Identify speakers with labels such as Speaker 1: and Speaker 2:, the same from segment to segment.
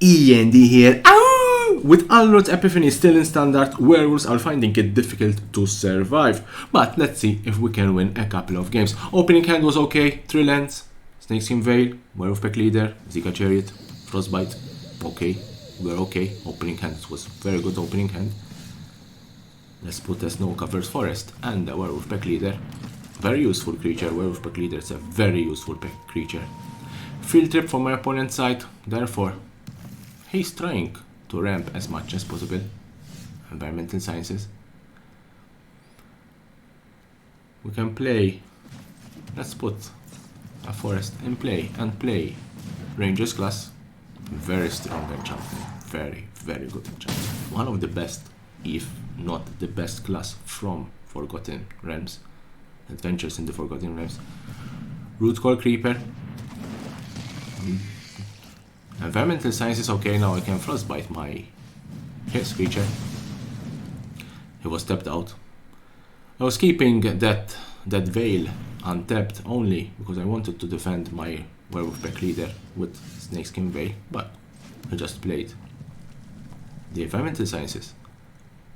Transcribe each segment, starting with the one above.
Speaker 1: E.N.D here. Ow! With Alrod's Epiphany still in standard, werewolves are finding it difficult to survive. But let's see if we can win a couple of games. Opening hand was okay. Three lands, Snakeskin Veil, Werewolf Pack Leader, Zika Chariot, Frostbite. Okay, we're okay. Opening hand was very good opening hand. Let's put a Snow Covers Forest and a Werewolf Pack Leader. Very useful creature. Werewolf Pack Leader is a very useful creature. Field Trip from my opponent's side, therefore he's trying to ramp as much as possible. Environmental Sciences. We can play, let's put a forest in play and play Rangers class. Very strong enchantment, very good enchantment. One of the best, if not the best class from Forgotten Realms. Adventures in the Forgotten Realms. Root Core Creeper. Environmental Sciences, okay, now I can Frostbite his creature. He was tapped out. I was keeping that Veil untapped only because I wanted to defend my Werewolf Pack Leader with Snakeskin Veil, but I just played the Environmental Sciences.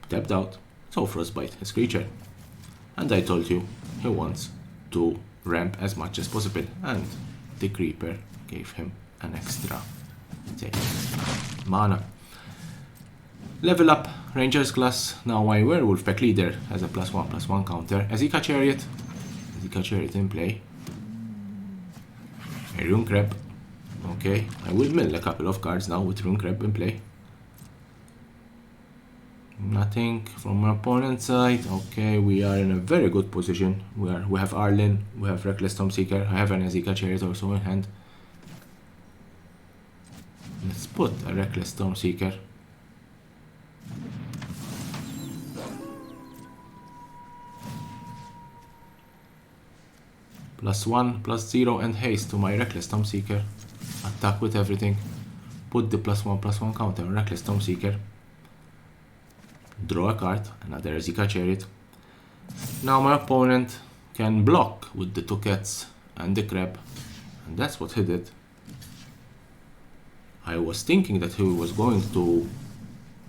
Speaker 1: Tapped out, so Frostbite his creature. And I told you, he wants to ramp as much as possible, and the Creeper gave him an extra mana. Level up Rangers class. Now my Werewolf Pack Leader has a +1/+1 counter. Zika Chariot in play. A Rune Crab. Okay, I will mill a couple of cards now with Rune Crab in play. Nothing from my opponent's side. Okay, we are in a very good position. We have Arlen, we have Reckless Stormseeker. I have an Zika Chariot also in hand. Let's put a Reckless Stormseeker. +1/+0 and haste to my Reckless Stormseeker. Attack with everything. Put the +1/+1 counter on Reckless Stormseeker. Draw a card, another Zika Chariot. Now my opponent can block with the 2 cats and the crab, and that's what he did. I was thinking that he was going to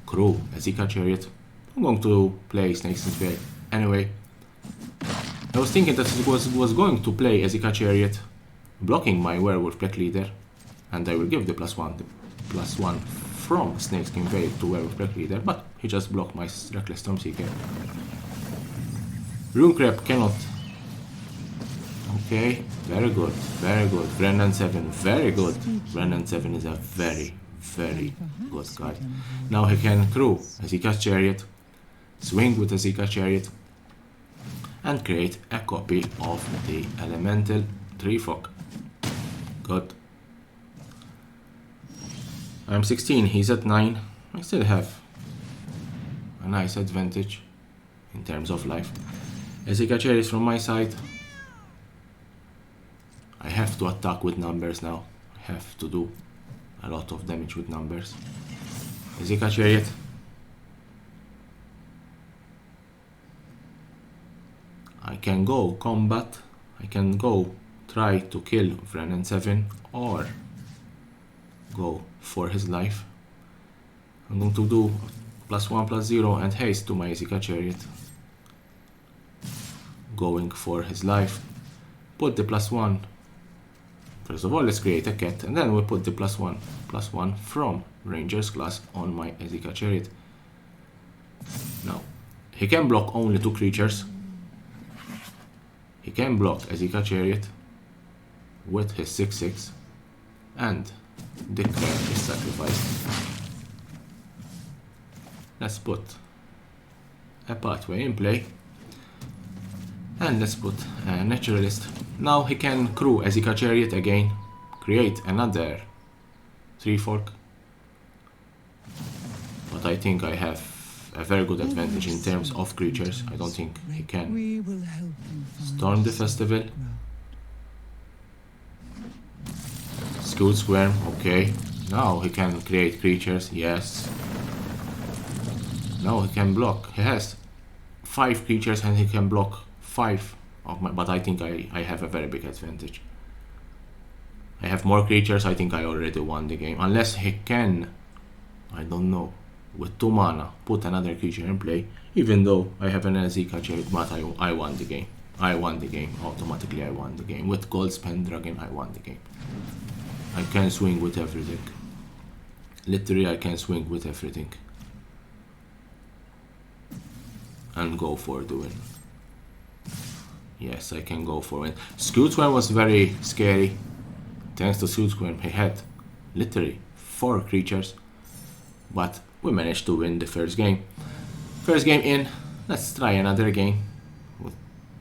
Speaker 1: crew a Zika Chariot. I'm going to play Snakeskin Veil anyway. I was thinking that he was going to play a Zika Chariot, blocking my Werewolf Pack Leader, and I will give the +1 from Snakeskin Veil to Werewolf Pack Leader, but he just blocked my Reckless Stormseeker. Rune Crab cannot. Okay, very good. Brennan 7, very good. Brennan 7 is a very good card. Now he can crew a Zika Chariot, swing with a Zika Chariot, and create a copy of the Elemental Tree Folk. Good. I'm 16, he's at 9. I still have a nice advantage in terms of life. A Zika Chariot from my side. I have to attack with numbers now. I have to do a lot of damage with numbers. A Zika Chariot. I can go combat. I can go try to kill Brennan 7 or go for his life. I'm going to do +1/+0 and haste to my Zika Chariot. Going for his life. Put the +1. First of all, let's create a cat, and then we put the +1/+1 from Rangers class on my Zika Chariot. Now, he can block only 2 creatures. He can block a Zika Chariot with his 6/6, and the crab is sacrificed. Let's put a pathway in play, and let's put a Naturalist. Now he can crew a Zika Chariot again, create another Tree Folk, but I think I have a very good advantage in terms of creatures. I don't think he can Storm the Festival. Skewed Squirm, okay. Now he can create creatures, yes. Now he can block. He has 5 creatures and he can block 5 of my, but I think I have a very big advantage. I have more creatures. I think I already won the game. Unless he can, I don't know, with 2 mana, put another creature in play. Even though I have an Azika Chariot, but I won the game. I won the game. Automatically I won the game. With Gold Spend Dragon, I won the game. I can swing with everything. Literally, I can swing with everything. And go for the win. Yes, I can go for it. Scootsworm was very scary. Thanks to Scootsworm, he had literally 4 creatures. But we managed to win the first game. First game in. Let's try another game.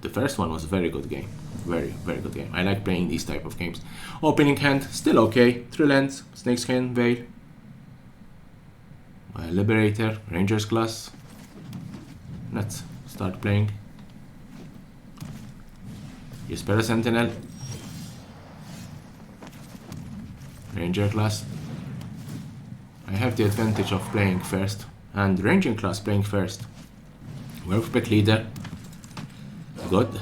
Speaker 1: The first one was a very good game. Very, very good game. I like playing these type of games. Opening hand, still okay. 3 lands, Snakeskin, Veil. Liberator, Ranger's Class. Let's start playing. Jespera Sentinel. Ranger Class. I have the advantage of playing first. And Ranger Class playing first. Werewolf Pack Leader. Good.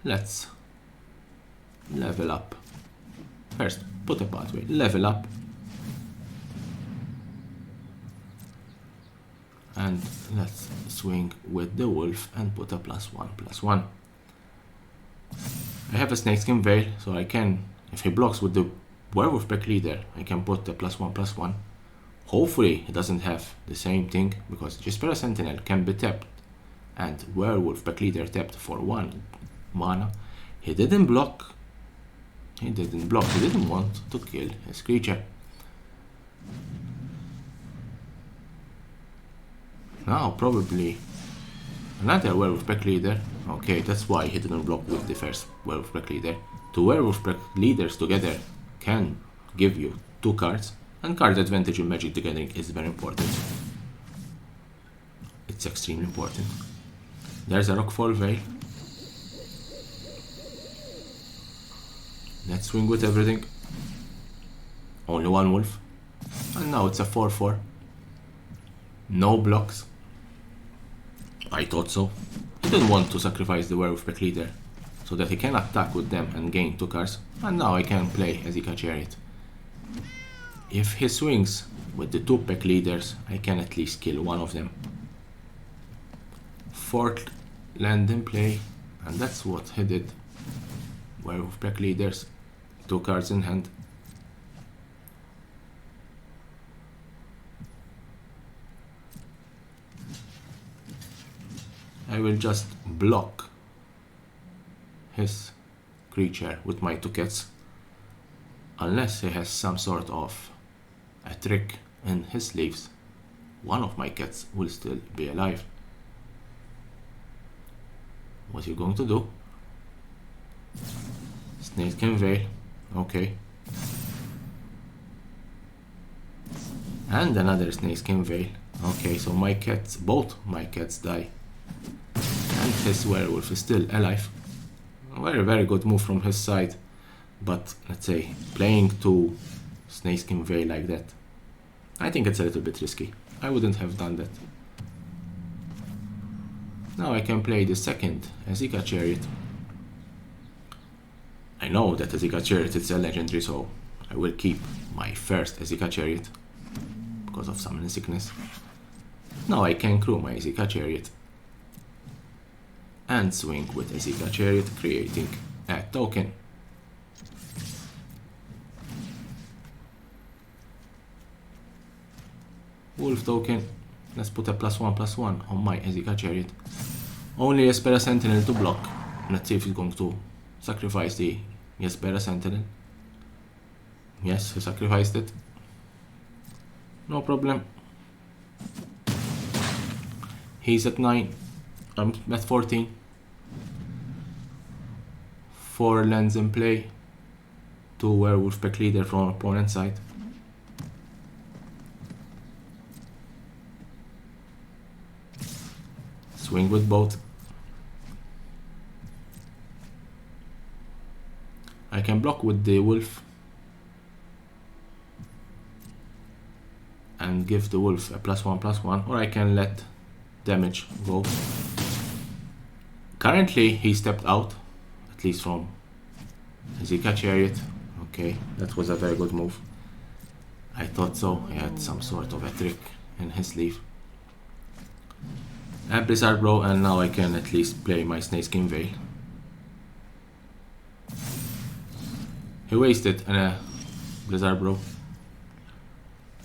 Speaker 1: Let's level up. First, put a pathway. Level up. And let's swing with the wolf and put a +1/+1. I have a Snakeskin Veil, so I can, if he blocks with the Werewolf Pack Leader, I can put a +1/+1. Hopefully he doesn't have the same thing, because Jespera Sentinel can be tapped and Werewolf Pack Leader tapped for 1 mana. He didn't block. He didn't want to kill his creature. Now probably another Werewolf Pack Leader. Okay, that's why he didn't block with the first Werewolf Pack Leader. 2 Werewolf Pack Leaders together can give you 2 cards, and card advantage in Magic the Gathering is very important. It's extremely important. There's a Rockfall Veil. Let's swing with everything. Only 1 wolf. And now it's a 4/4. No blocks. I thought so. He didn't want to sacrifice the Werewolf Pack Leader so that he can attack with them and gain 2 cards. And now I can play Azika Chariot. If he swings with the 2 pack leaders, I can at least kill 1 of them. 4th land in play, and that's what he did. Werewolf Pack Leaders, 2 cards in hand. I will just block his creature with my 2 cats, unless he has some sort of a trick in his sleeves. 1 of my cats will still be alive. What are you going to do? Snakeskin Veil. Okay. And another Snakeskin Veil. Okay, so my cats, both my cats die. And his werewolf is still alive. Very, very good move from his side. But, let's say, playing 2 Snakeskin Veil like that, I think it's a little bit risky. I wouldn't have done that. Now I can play the second Azika Chariot. I know that Azika Chariot is a legendary, so I will keep my first Azika Chariot because of Summon Sickness. Now I can crew my Azika Chariot and swing with Azika Chariot, creating a token. Wolf token. Let's put a +1/+1 on my Azika Chariot. Only Jespera Sentinel to block. Let's see if he's going to sacrifice the Jespera Sentinel. Yes, he sacrificed it. No problem. He's at 9. I'm at 14. 4 lands in play. 2 Werewolf Pack Leader from opponent's side. Swing with both. I can block with the wolf and give the wolf a +1/+1, or I can let damage go. Currently he stepped out, at least from Zika Chariot. Okay, that was a very good move. I thought so. He had some sort of a trick in his sleeve. And Blizzard Bro, and now I can at least play my Snakeskin Veil. He wasted a Blizzard Bro.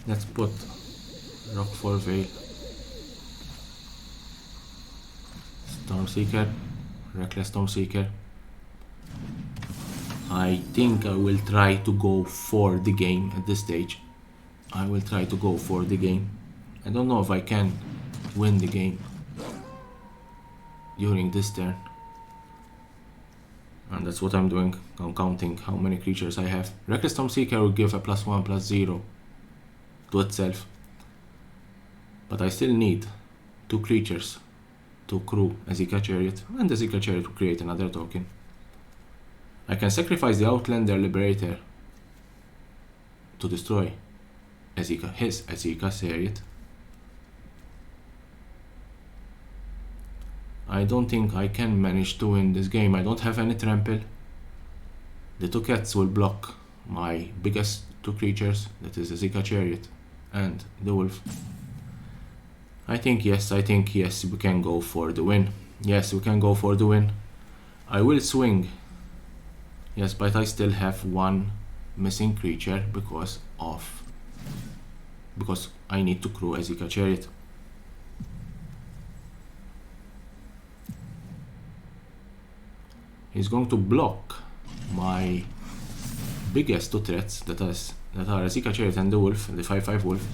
Speaker 1: Let's put Rockfall Veil, Stormseeker, Reckless Stormseeker. I think I will try to go for the game at this stage. I will try to go for the game. I don't know if I can win the game during this turn. And that's what I'm doing. I'm counting how many creatures I have. Reckless Stormseeker will give a +1/+0 to itself. But I still need 2 creatures to crew a Zika Chariot, and the Zika Chariot will create another token. I can sacrifice the Outlander Liberator to destroy his Zika Chariot. I don't think I can manage to win this game. I don't have any trample. The 2 cats will block my biggest 2 creatures, that is the Zika Chariot and the wolf. I think yes, we can go for the win. Yes, we can go for the win. I will swing. Yes, but I still have 1 missing creature because I need to crew a Zika Chariot. He's going to block my biggest 2 threats that are a Zika Chariot and the wolf, the 5/5 wolf.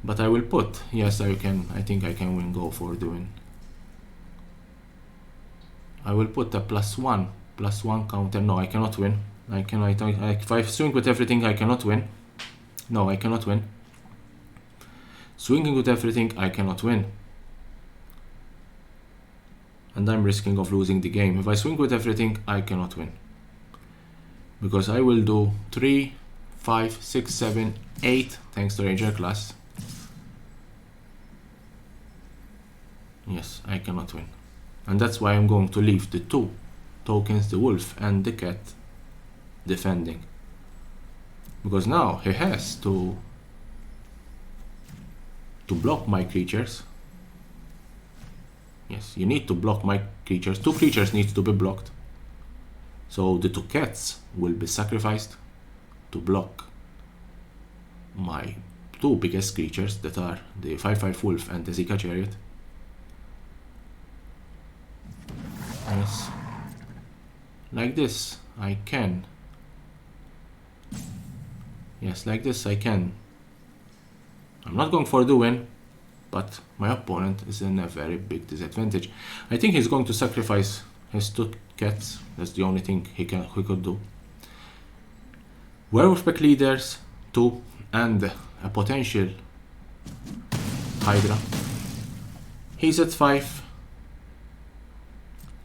Speaker 1: But I will put, yes, I think I can win, go for the win. I will put a +1 counter. No, I cannot win. If I swing with everything, I cannot win. No, I cannot win. Swinging with everything, I cannot win. And I'm risking of losing the game. If I swing with everything, I cannot win. Because I will do 3, 5, 6, 7, 8, thanks to Ranger class. Yes, I cannot win. And that's why I'm going to leave the 2 tokens, the wolf and the cat, defending. Because now he has to block my creatures. Yes, you need to block my creatures. 2 creatures need to be blocked. So the 2 cats will be sacrificed to block my 2 biggest creatures that are the 5/5 wolf and the Zika Chariot. Yes. Like this I can. Yes, like this I can. I'm not going for the win, but my opponent is in a very big disadvantage. I think he's going to sacrifice his 2 cats. That's the only thing he could do. Werewolf Pack Leaders 2 and a potential Hydra. He's at 5.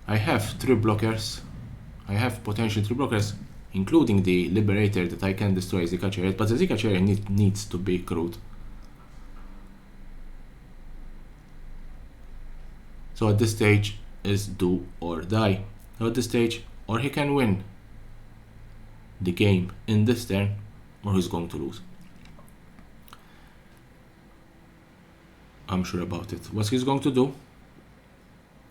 Speaker 1: I have 3 blockers. I have potential 3 blockers, including the Liberator that I can destroy Zika Chariot, but the Zika Chariot needs to be crewed. So at this stage is do or die. So at this stage, or he can win the game in this turn, or he's going to lose. I'm sure about it. What he's going to do?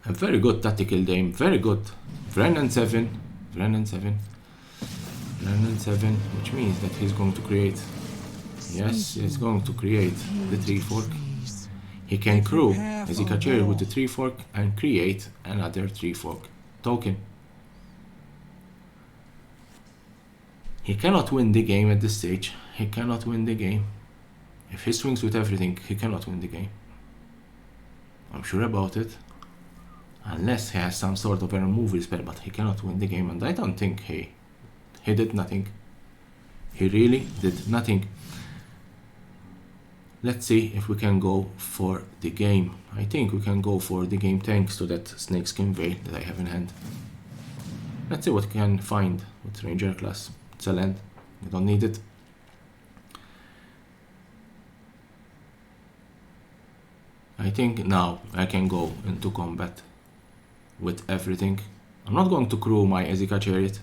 Speaker 1: A very good tactical game, very good. Vren and 7, which means that he's going to create. Yes, he's going to create the 3/4. He can crew a Zika Chariot with the 3/4 and create another 3/4 token. He cannot win the game at this stage. He cannot win the game. If he swings with everything, he cannot win the game. I'm sure about it. Unless he has some sort of a removal spell, but he cannot win the game, and I don't think he did nothing. He really did nothing. Let's see if we can go for the game. I think we can go for the game thanks to that Snakeskin Veil that I have in hand. Let's see what we can find with Ranger class. It's a land. We don't need it. I think now I can go into combat with everything. I'm not going to crew my Ezika Chariot.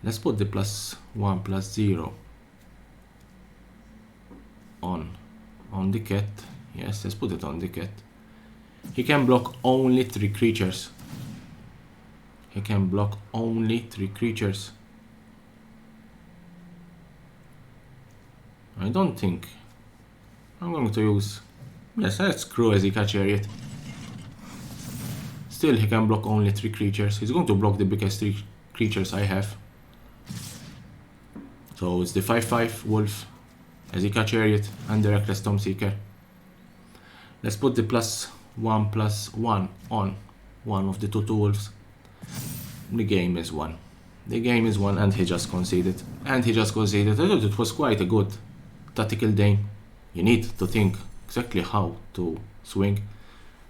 Speaker 1: Let's put the +1/+0 on the cat. Yes, let's put it on the cat. He can block only 3 creatures. He can block only 3 creatures. I don't think I'm going to use... Yes, let's crew Ezika Chariot. Still, he can block only 3 creatures. He's going to block the biggest 3 creatures I have. So it's the 5/5 Wolf, Ezika Chariot, and the Reckless Stormseeker. Let's put the +1/+1 on one of the 2 wolves. The game is won. The game is won, and he just conceded. I thought it was quite a good tactical game. You need to think exactly how to swing.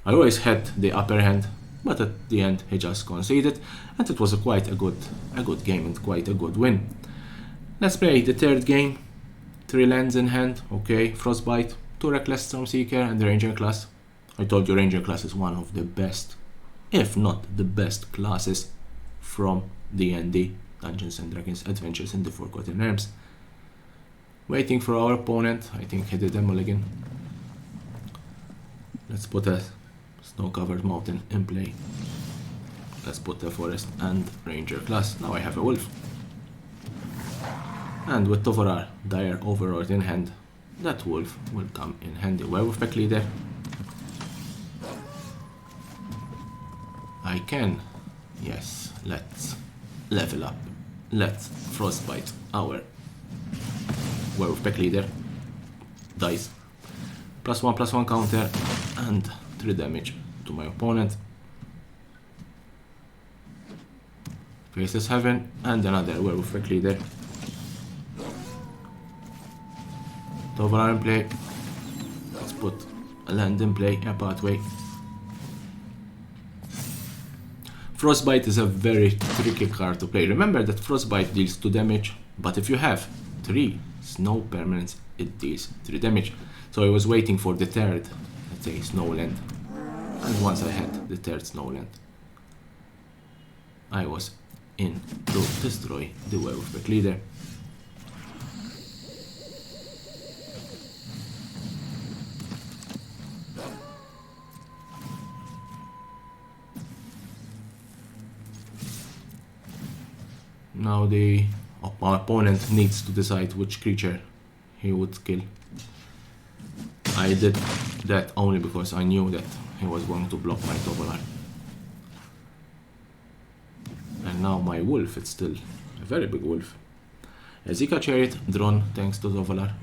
Speaker 1: I always had the upper hand, but at the end he just conceded, and it was quite a good game and quite a good win. Let's play the third game. 3 lands in hand. Okay, Frostbite, 2 Reckless Stormseeker, and the Ranger class. I told you Ranger class is one of the best, if not the best classes from the E.N.D, Dungeons and Dragons Adventures in the Forgotten Realms. Waiting for our opponent. I think he did a mulligan. Let's put a snow-covered mountain in play. Let's put a forest and Ranger class. Now I have a wolf. And with Tovorar, Dire Overlord in hand, that wolf will come in handy. Werewolf Pack Leader. I can, yes, let's level up. Let's Frostbite our Werewolf Pack Leader. Dice. +1/+1 counter and 3 damage to my opponent. Faces Heaven and another Werewolf Pack Leader. Tovorar in play. Let's put a land in play, a pathway. Frostbite is a very tricky card to play. Remember that Frostbite deals 2 damage, but if you have 3 snow permanents, it deals 3 damage. So I was waiting for the third, let's say, snow land. And once I had the third snow land, I was in to destroy the Werewolf Pack Leader. Now my opponent needs to decide which creature he would kill. I did that only because I knew that he was going to block my Tovorar. And now my wolf, it's still a very big wolf. Ezika Chariot drawn thanks to Tovorar.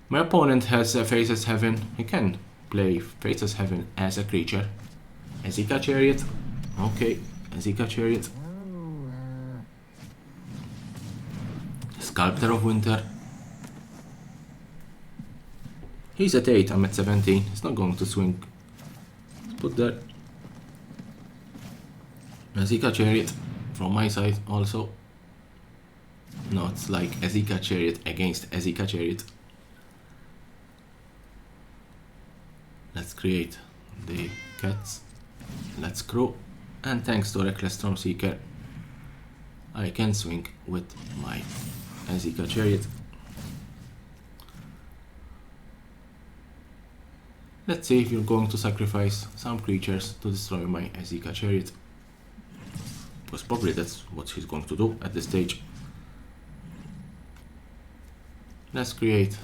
Speaker 1: My opponent has Faces Heaven. He can play Faces Heaven as a creature. Ezika Chariot. Okay, Ezika Chariot. Sculptor of Winter. He's at 8, I'm at 17. He's not going to swing. Let's put that. Ezika Chariot from my side also. No, it's like Ezika Chariot against Ezika Chariot. Let's create the cats. Let's crew. And thanks to Reckless Stormseeker, I can swing with my Ezika Chariot. Let's see if you're going to sacrifice some creatures to destroy my Ezika Chariot. Because probably that's what he's going to do at this stage. Let's create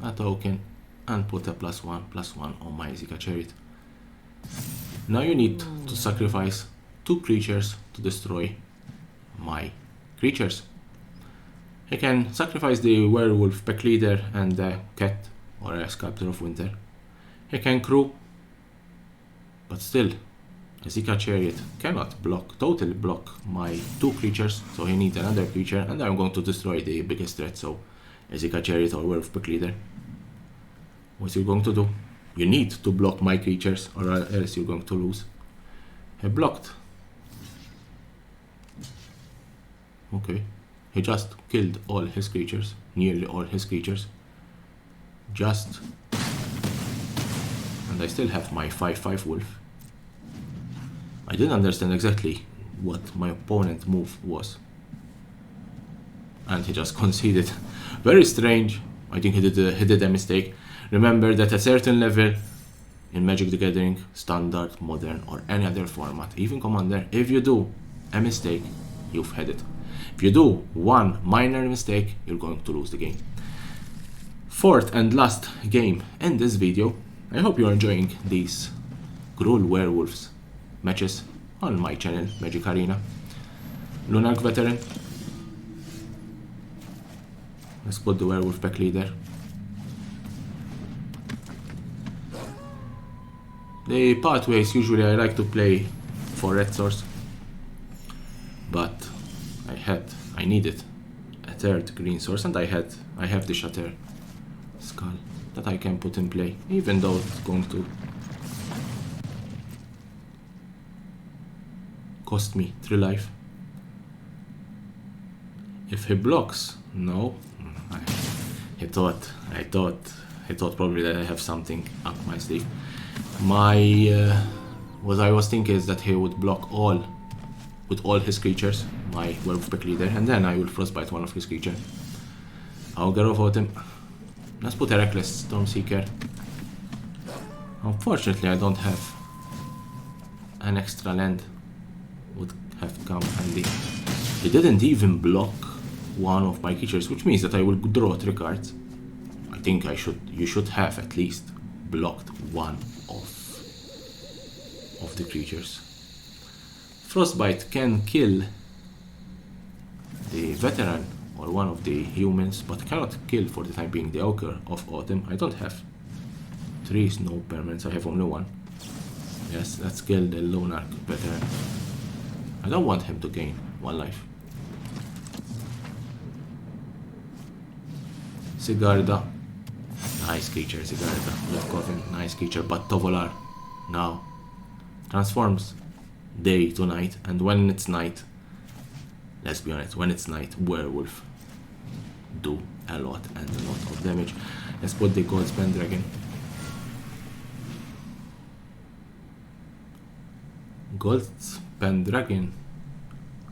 Speaker 1: a token and put a +1/+1 on my Ezika Chariot. Now you need to sacrifice 2 creatures to destroy my creatures. I can sacrifice the Werewolf Pack Leader and the cat or a Sculptor of Winter. I can crew, but still Ezika Chariot cannot totally block my 2 creatures, so he needs another creature, and I'm going to destroy the biggest threat, so Ezika Chariot or Werewolf Pack Leader. What's he going to do? You need to block my creatures or else you're going to lose. He blocked. Okay. He just killed all his creatures, nearly all his creatures. And And I still have my 5-5 wolf. I didn't understand exactly what my opponent's move was. And he just conceded. Very strange. I think he did a mistake. Remember that at a certain level, in Magic the Gathering, Standard, Modern, or any other format, even Commander, if you do a mistake, you've had it. If you do one minor mistake, you're going to lose the game. Fourth and last game in this video. I hope you're enjoying these Gruul Werewolves matches on my channel, Magic Arena. Lunark Veteran. Let's put the Werewolf Pack Leader. The pathways usually I like to play for red source, but I needed a third green source, and I have the Shatter Skull that I can put in play, even though it's going to cost me 3 life. If he blocks, no. I thought probably that I have something up my sleeve. What I was thinking is that he would block with all his creatures, my Werewolf Pack Leader, and then I will Frostbite one of his creatures. I'll get off him. Let's put a Reckless Stormseeker. Unfortunately, I don't have an extra land. Would have come handy. He didn't even block one of my creatures, which means that I will draw 3 cards. I think you should have at least blocked one of the creatures. Frostbite can kill the Veteran or one of the humans, but cannot kill for the time being the Ogre of Autumn. I don't have 3 snow permanents, I have only 1. Yes, let's kill the Lunark Veteran. I don't want him to gain 1 life. Sigarda. Nice creature, Sigarda. Left Coffin, nice creature, but Tovolar now transforms day to night, and when it's night, let's be honest, when it's night, Werewolf do a lot of damage. Let's put the Gold Pendragon. Gold Pendragon.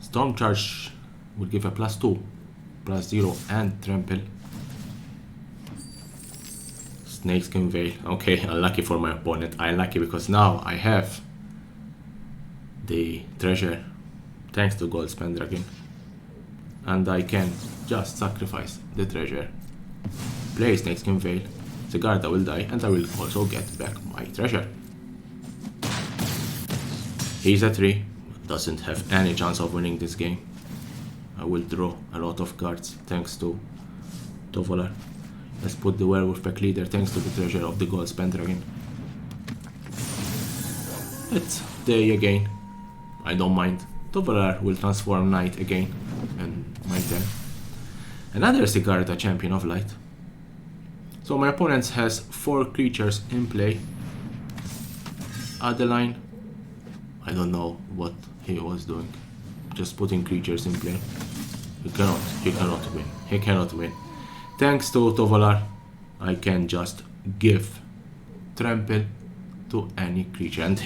Speaker 1: Storm Charge will give a +2, +0, and Trample. Snakeskin Veil. Okay, unlucky for my opponent. Unlucky because now I have the treasure thanks to Gold Pendragon, and I can just sacrifice the treasure, play Snakeskin Veil, Sigarda will die, and I will also get back my treasure. He's a 3, doesn't have any chance of winning this game. I will draw a lot of cards thanks to Tovolar. Let's put the Werewolf Pack Leader thanks to the treasure of the Gold Pendragon. It's day again. I don't mind. Tovolar will transform night again, and my turn. Another Sigarda, Champion of Light. So my opponent has 4 creatures in play. Adeline, I don't know what he was doing. Just putting creatures in play. He cannot win. Thanks to Tovolar, I can just give Trample to any creature, and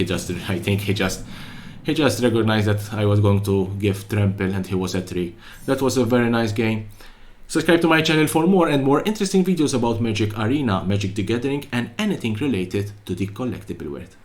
Speaker 1: I think he just recognized that I was going to give Trample, and he was at 3. That was a very nice game. Subscribe to my channel for more and more interesting videos about Magic Arena, Magic the Gathering, and anything related to the collectible world.